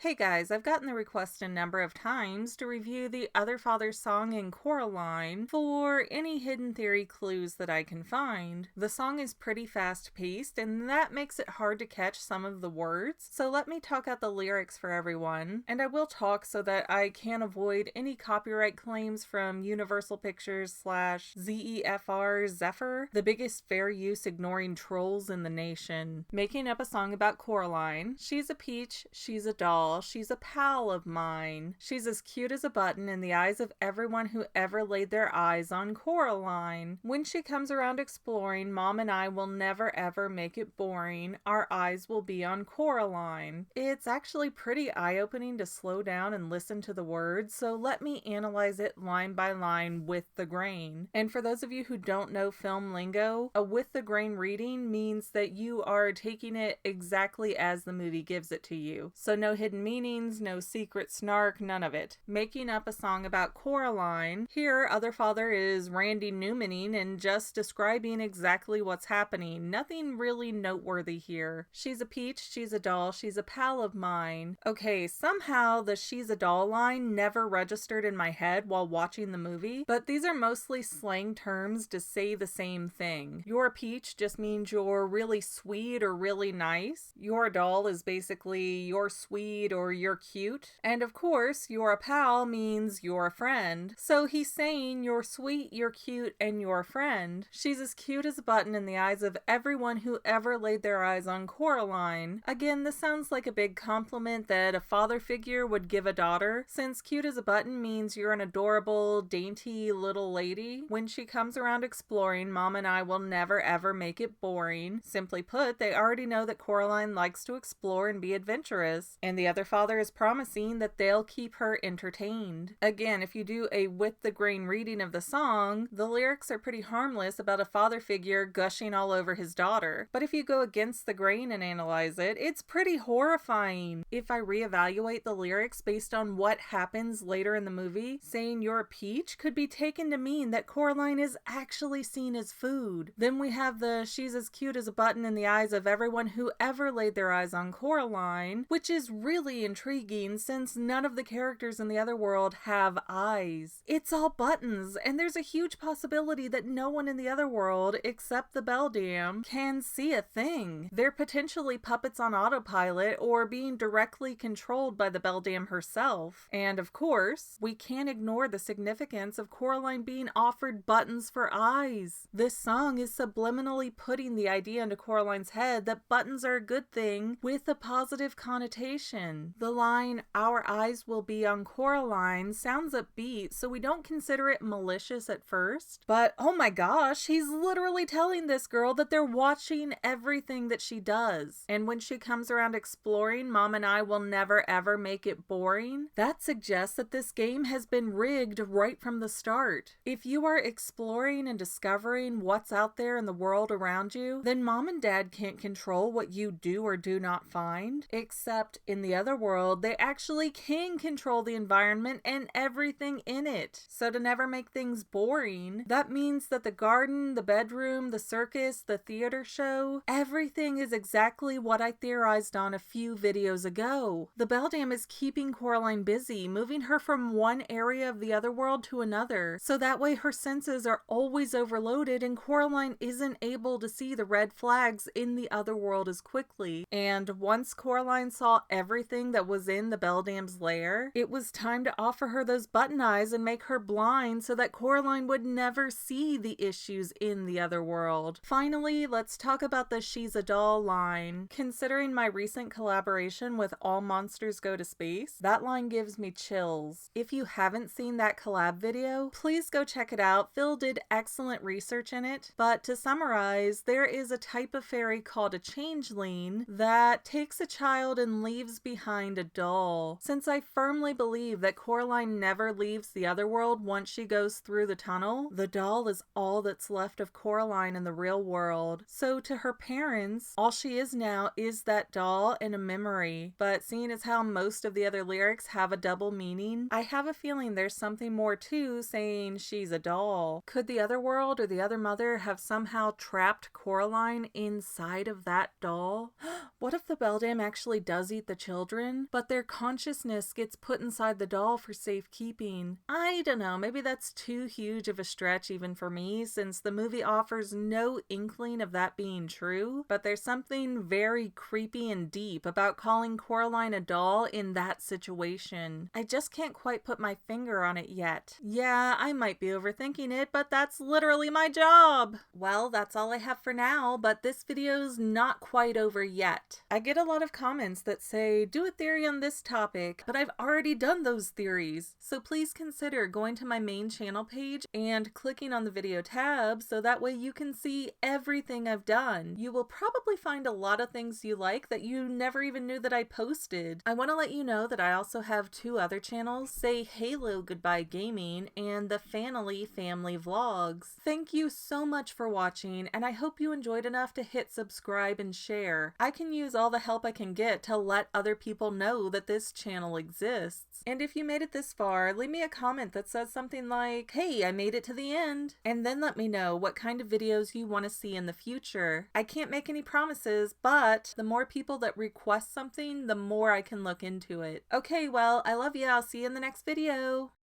Hey guys, I've gotten the request a number of times to review the Other Father song in Coraline for any hidden theory clues that I can find. The song is pretty fast paced and that makes it hard to catch some of the words, so let me talk out the lyrics for everyone, and I will talk so that I can avoid any copyright claims from Universal Pictures / ZEFR Zephyr, the biggest fair use ignoring trolls in the nation. Making up a song about Coraline. She's a peach, she's a doll, she's a pal of mine. She's as cute as a button in the eyes of everyone who ever laid their eyes on Coraline. When she comes around exploring, Mom and I will never ever make it boring. Our eyes will be on Coraline. It's actually pretty eye-opening to slow down and listen to the words, so let me analyze it line by line with the grain. And for those of you who don't know film lingo, a with the grain reading means that you are taking it exactly as the movie gives it to you. So no hidden meanings, no secret snark, none of it. Making up a song about Coraline. Here, Other Father is Randy Newmaning and just describing exactly what's happening. Nothing really noteworthy here. She's a peach, she's a doll, she's a pal of mine. Okay, somehow the she's a doll line never registered in my head while watching the movie, but these are mostly slang terms to say the same thing. You're a peach just means you're really sweet or really nice. You're a doll is basically you're sweet or you're cute. And of course, you're a pal means you're a friend. So he's saying you're sweet, you're cute, and you're a friend. She's as cute as a button in the eyes of everyone who ever laid their eyes on Coraline. Again, this sounds like a big compliment that a father figure would give a daughter, since cute as a button means you're an adorable, dainty little lady. When she comes around exploring, Mom and I will never ever make it boring. Simply put, they already know that Coraline likes to explore and be adventurous, and the other father is promising that they'll keep her entertained. Again, if you do a with the grain reading of the song, the lyrics are pretty harmless about a father figure gushing all over his daughter. But if you go against the grain and analyze it, it's pretty horrifying. If I reevaluate the lyrics based on what happens later in the movie, saying you're a peach could be taken to mean that Coraline is actually seen as food. Then we have the she's as cute as a button in the eyes of everyone who ever laid their eyes on Coraline, which is really intriguing since none of the characters in the other world have eyes. It's all buttons, and there's a huge possibility that no one in the other world, except the Beldam, can see a thing. They're potentially puppets on autopilot or being directly controlled by the Beldam herself. And of course, we can't ignore the significance of Coraline being offered buttons for eyes. This song is subliminally putting the idea into Coraline's head that buttons are a good thing with a positive connotation. The line, "Our eyes will be on Coraline," sounds upbeat, so we don't consider it malicious at first. But oh my gosh, he's literally telling this girl that they're watching everything that she does. And when she comes around exploring, Mom and I will never ever make it boring. That suggests that this game has been rigged right from the start. If you are exploring and discovering what's out there in the world around you, then Mom and Dad can't control what you do or do not find. Except in the other world, they actually can control the environment and everything in it. So to never make things boring, that means that the garden, the bedroom, the circus, the theater show, everything is exactly what I theorized on a few videos ago. The Beldam is keeping Coraline busy, moving her from one area of the other world to another, so that way her senses are always overloaded and Coraline isn't able to see the red flags in the other world as quickly. And once Coraline saw everything that was in the Beldam's lair, it was time to offer her those button eyes and make her blind so that Coraline would never see the issues in the other world. Finally, let's talk about the she's a doll line. Considering my recent collaboration with All Monsters Go to Space, that line gives me chills. If you haven't seen that collab video, please go check it out. Phil did excellent research in it, but to summarize, there is a type of fairy called a changeling that takes a child and leaves behind a doll. Since I firmly believe that Coraline never leaves the other world once she goes through the tunnel, the doll is all that's left of Coraline in the real world. So to her parents, all she is now is that doll and a memory. But seeing as how most of the other lyrics have a double meaning, I have a feeling there's something more to saying she's a doll. Could the other world or the other mother have somehow trapped Coraline inside of that doll? What if the Beldam actually does eat the children? children, but their consciousness gets put inside the doll for safekeeping. I don't know, maybe that's too huge of a stretch even for me, since the movie offers no inkling of that being true, but there's something very creepy and deep about calling Coraline a doll in that situation. I just can't quite put my finger on it yet. Yeah, I might be overthinking it, but that's literally my job! Well, that's all I have for now, but this video's not quite over yet. I get a lot of comments that say, do a theory on this topic, but I've already done those theories. So please consider going to my main channel page and clicking on the video tab so that way you can see everything I've done. You will probably find a lot of things you like that you never even knew that I posted. I want to let you know that I also have two other channels, Say Halo Goodbye Gaming and the Fanily Family Vlogs. Thank you so much for watching, and I hope you enjoyed enough to hit subscribe and share. I can use all the help I can get to let other people know that this channel exists. And if you made it this far, leave me a comment that says something like, hey, I made it to the end. And then let me know what kind of videos you want to see in the future. I can't make any promises, but the more people that request something, the more I can look into it. Okay, well, I love you. I'll see you in the next video.